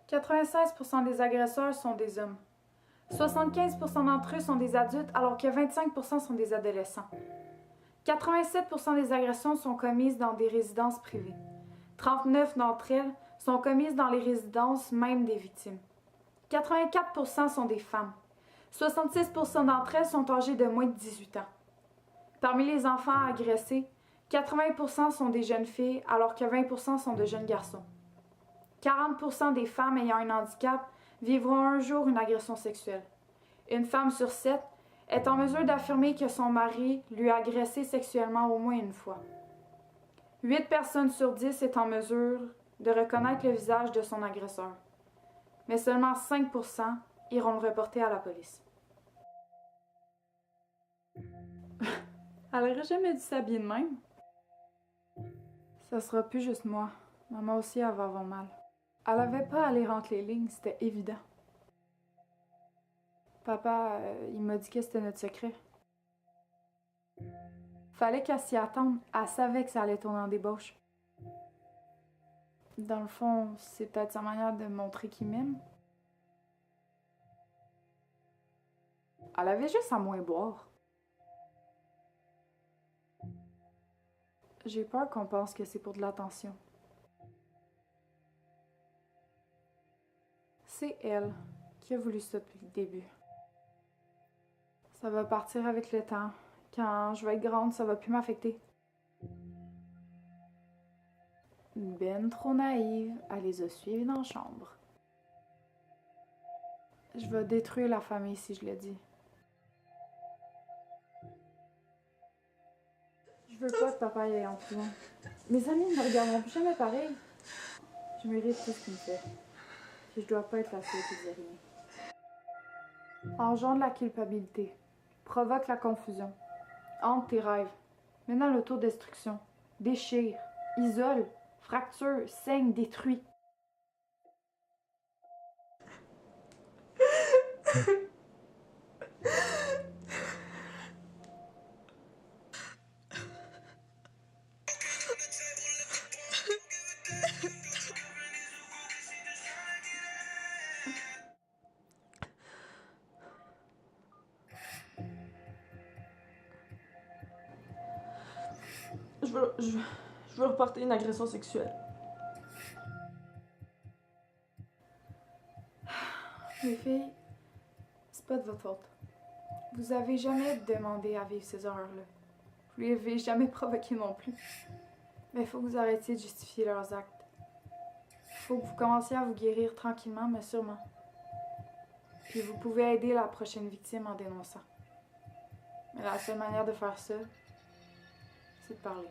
96% des agresseurs sont des hommes. 75% d'entre eux sont des adultes alors que 25% sont des adolescents. 87% des agressions sont commises dans des résidences privées. 39 d'entre elles sont commises dans les résidences même des victimes. 84% sont des femmes. 66% d'entre elles sont âgées de moins de 18 ans. Parmi les enfants agressés, 80% sont des jeunes filles alors que 20% sont de jeunes garçons. 40% des femmes ayant un handicap vivront un jour une agression sexuelle. Une femme sur 7 est en mesure d'affirmer que son mari lui a agressé sexuellement au moins une fois. 8 personnes sur 10 est en mesure de reconnaître le visage de son agresseur. Mais seulement 5% iront le reporter à la police. Elle aurait jamais dû s'habiller de même. Ça sera plus juste moi. Maman aussi, elle va avoir mal. Elle avait pas à aller entre les lignes, c'était évident. Papa, il m'a dit que c'était notre secret. Fallait qu'elle s'y attende. Elle savait que ça allait tourner en débauche. Dans le fond, c'est peut-être sa manière de montrer qu'il m'aime. Elle avait juste à moins boire. J'ai peur qu'on pense que c'est pour de l'attention. C'est elle qui a voulu ça depuis le début. Ça va partir avec le temps. Quand je vais être grande, ça va plus m'affecter. Ben trop naïve, elle les a suivis dans la chambre. Je vais détruire la famille si je le dis. Je veux pas que papa y aille en prison. Mes amis ne me regarderont plus jamais pareil. Je mérite tout ce qu'il me fait. Puis je dois pas être la seule qui dit rien. Engendre la culpabilité. Provoque la confusion. Hante tes rêves. Mène à l'autodestruction. Déchire. Isole. Fracture. Saigne. Détruit. Je veux reporter une agression sexuelle. Les filles, c'est pas de votre faute. Vous avez jamais demandé à vivre ces horreurs-là. Vous les avez jamais provoquées non plus. Mais il faut que vous arrêtiez de justifier leurs actes. Il faut que vous commenciez à vous guérir tranquillement, mais sûrement. Puis vous pouvez aider la prochaine victime en dénonçant. Mais la seule manière de faire ça, c'est de parler.